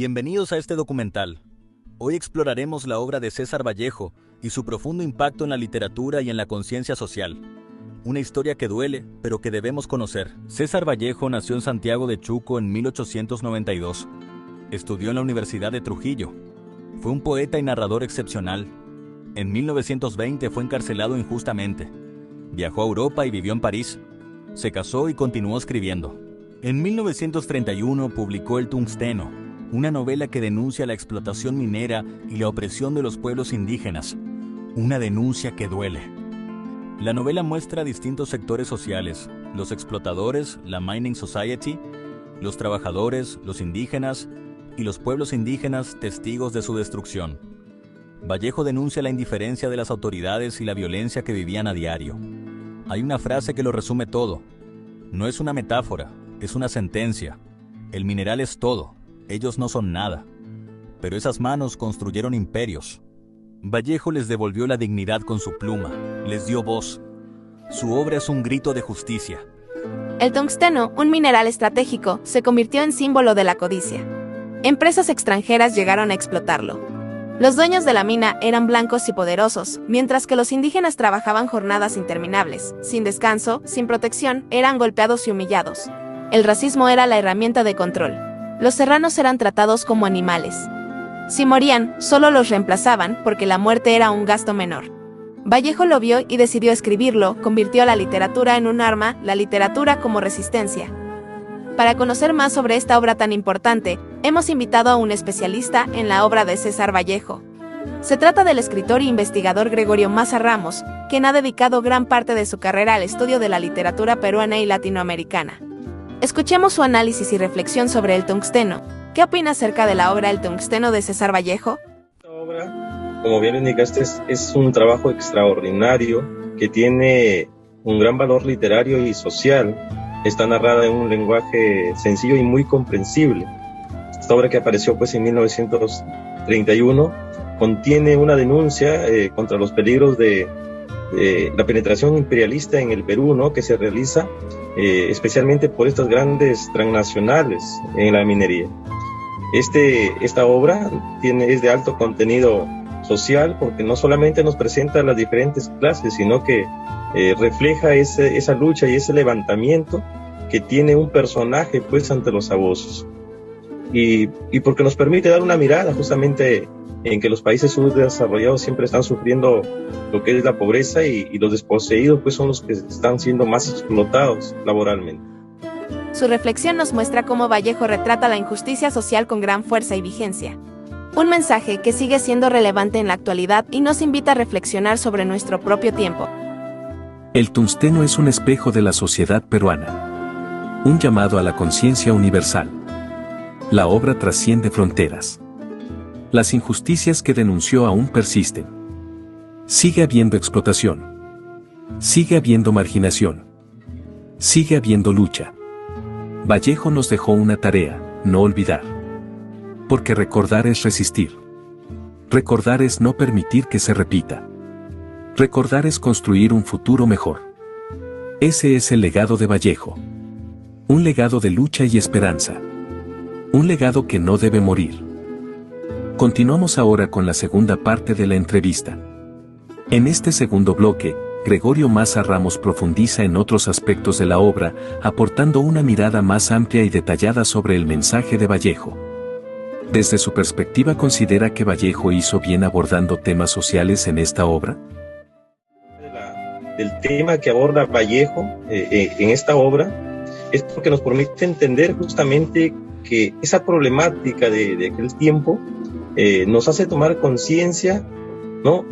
Bienvenidos a este documental. Hoy exploraremos la obra de César Vallejo y su profundo impacto en la literatura y en la conciencia social. Una historia que duele, pero que debemos conocer. César Vallejo nació en Santiago de Chuco en 1892. Estudió en la Universidad de Trujillo. Fue un poeta y narrador excepcional. En 1920 fue encarcelado injustamente. Viajó a Europa y vivió en París. Se casó y continuó escribiendo. En 1931 publicó El Tungsteno, una novela que denuncia la explotación minera y la opresión de los pueblos indígenas. Una denuncia que duele. La novela muestra distintos sectores sociales: los explotadores, la Mining Society, los trabajadores, los indígenas y los pueblos indígenas testigos de su destrucción. Vallejo denuncia la indiferencia de las autoridades y la violencia que vivían a diario. Hay una frase que lo resume todo. No es una metáfora, es una sentencia. El mineral es todo. Ellos no son nada, pero esas manos construyeron imperios. Vallejo les devolvió la dignidad con su pluma, les dio voz. Su obra es un grito de justicia. El tungsteno, un mineral estratégico, se convirtió en símbolo de la codicia. Empresas extranjeras llegaron a explotarlo. Los dueños de la mina eran blancos y poderosos, mientras que los indígenas trabajaban jornadas interminables, sin descanso, sin protección, eran golpeados y humillados. El racismo era la herramienta de control. Los serranos eran tratados como animales. Si morían, solo los reemplazaban porque la muerte era un gasto menor. Vallejo lo vio y decidió escribirlo, convirtió la literatura en un arma, la literatura como resistencia. Para conocer más sobre esta obra tan importante, hemos invitado a un especialista en la obra de César Vallejo. Se trata del escritor e investigador Gregorio Maza Ramos, quien ha dedicado gran parte de su carrera al estudio de la literatura peruana y latinoamericana. Escuchemos su análisis y reflexión sobre El Tungsteno. ¿Qué opina acerca de la obra El Tungsteno de César Vallejo? Esta obra, como bien indicaste, es un trabajo extraordinario que tiene un gran valor literario y social. Está narrada en un lenguaje sencillo y muy comprensible. Esta obra, que apareció en 1931, contiene una denuncia contra los peligros de la penetración imperialista en el Perú, ¿no?, que se realiza especialmente por estas grandes transnacionales en la minería. Esta obra es de alto contenido social, porque no solamente nos presenta las diferentes clases, sino que refleja esa lucha y ese levantamiento que tiene un personaje ante los abusos, y porque nos permite dar una mirada justamente en que los países subdesarrollados siempre están sufriendo lo que es la pobreza, y los desposeídos son los que están siendo más explotados laboralmente. Su reflexión nos muestra cómo Vallejo retrata la injusticia social con gran fuerza y vigencia. Un mensaje que sigue siendo relevante en la actualidad y nos invita a reflexionar sobre nuestro propio tiempo. El tungsteno es un espejo de la sociedad peruana. Un llamado a la conciencia universal. La obra trasciende fronteras. Las injusticias que denunció aún persisten. Sigue habiendo explotación. Sigue habiendo marginación. Sigue habiendo lucha. Vallejo nos dejó una tarea: no olvidar. Porque recordar es resistir. Recordar es no permitir que se repita. Recordar es construir un futuro mejor. Ese es el legado de Vallejo. Un legado de lucha y esperanza. Un legado que no debe morir. Continuamos ahora con la segunda parte de la entrevista. En este segundo bloque, Gregorio Maza Ramos profundiza en otros aspectos de la obra, aportando una mirada más amplia y detallada sobre el mensaje de Vallejo. Desde su perspectiva, ¿considera que Vallejo hizo bien abordando temas sociales en esta obra? Del tema que aborda Vallejo en esta obra es porque nos permite entender justamente que esa problemática de aquel tiempo nos hace tomar conciencia, ¿no?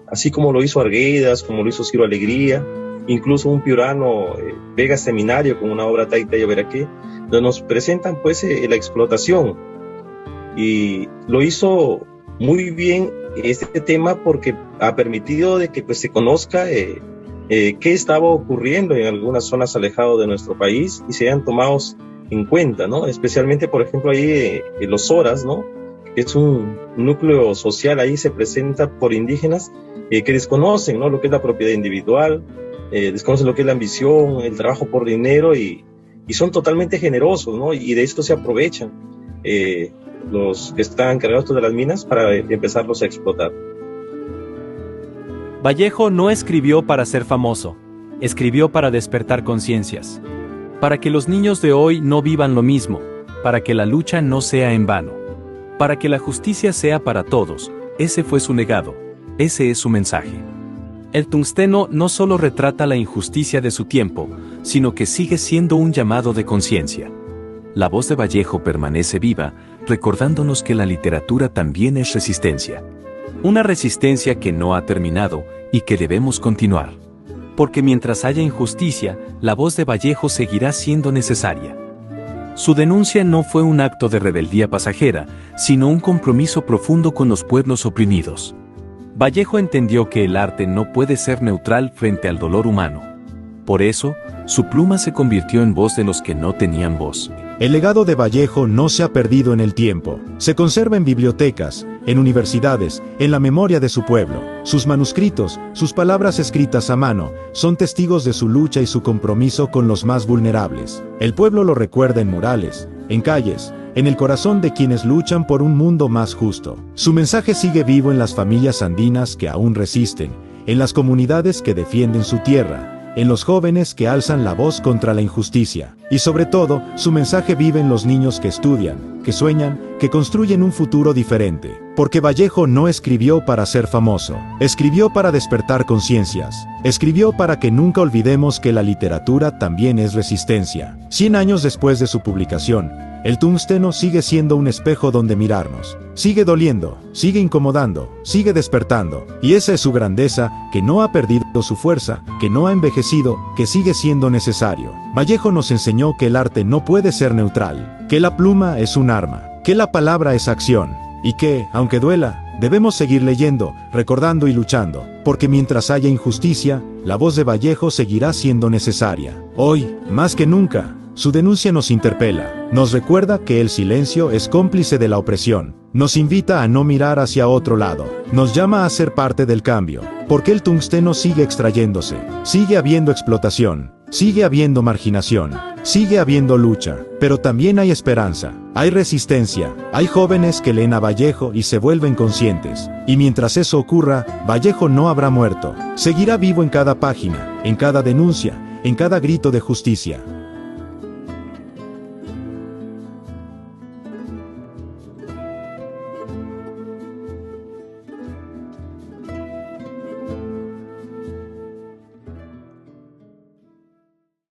Así como lo hizo Arguedas, como lo hizo Ciro Alegría, incluso un piurano, Vega Seminario, con una obra Taita y Overaqué, donde nos presentan la explotación. Y lo hizo muy bien este tema, porque ha permitido de que se conozca qué estaba ocurriendo en algunas zonas alejadas de nuestro país y sean tomados en cuenta, ¿no? Especialmente, por ejemplo, ahí en los Horas, ¿no?, que es un núcleo social, ahí se presenta por indígenas que desconocen, ¿no?, lo que es la propiedad individual, desconocen lo que es la ambición, el trabajo por dinero, y son totalmente generosos, ¿no?, y de esto se aprovechan. los que están encargados de las minas para empezarlos a explotar. Vallejo no escribió para ser famoso, escribió para despertar conciencias. Para que los niños de hoy no vivan lo mismo, para que la lucha no sea en vano, para que la justicia sea para todos. Ese fue su legado, ese es su mensaje. El tungsteno no solo retrata la injusticia de su tiempo, sino que sigue siendo un llamado de conciencia. La voz de Vallejo permanece viva, recordándonos que la literatura también es resistencia. Una resistencia que no ha terminado y que debemos continuar. Porque mientras haya injusticia, la voz de Vallejo seguirá siendo necesaria. Su denuncia no fue un acto de rebeldía pasajera, sino un compromiso profundo con los pueblos oprimidos. Vallejo entendió que el arte no puede ser neutral frente al dolor humano. Por eso, su pluma se convirtió en voz de los que no tenían voz. El legado de Vallejo no se ha perdido en el tiempo. Se conserva en bibliotecas, en universidades, en la memoria de su pueblo. Sus manuscritos, sus palabras escritas a mano, son testigos de su lucha y su compromiso con los más vulnerables. El pueblo lo recuerda en murales, en calles, en el corazón de quienes luchan por un mundo más justo. Su mensaje sigue vivo en las familias andinas que aún resisten, en las comunidades que defienden su tierra, en los jóvenes que alzan la voz contra la injusticia. Y sobre todo, su mensaje vive en los niños que estudian, que sueñan, que construyen un futuro diferente. Porque Vallejo no escribió para ser famoso, escribió para despertar conciencias, escribió para que nunca olvidemos que la literatura también es resistencia. 100 años después de su publicación, el tungsteno sigue siendo un espejo donde mirarnos. Sigue doliendo, sigue incomodando, sigue despertando. Y esa es su grandeza, que no ha perdido su fuerza, que no ha envejecido, que sigue siendo necesario. Vallejo nos enseñó que el arte no puede ser neutral, que la pluma es un arma, que la palabra es acción, y que, aunque duela, debemos seguir leyendo, recordando y luchando, porque mientras haya injusticia, la voz de Vallejo seguirá siendo necesaria. Hoy, más que nunca, su denuncia nos interpela, nos recuerda que el silencio es cómplice de la opresión, nos invita a no mirar hacia otro lado, nos llama a ser parte del cambio, porque el tungsteno sigue extrayéndose, sigue habiendo explotación, sigue habiendo marginación, sigue habiendo lucha, pero también hay esperanza, hay resistencia, hay jóvenes que leen a Vallejo y se vuelven conscientes, y mientras eso ocurra, Vallejo no habrá muerto, seguirá vivo en cada página, en cada denuncia, en cada grito de justicia.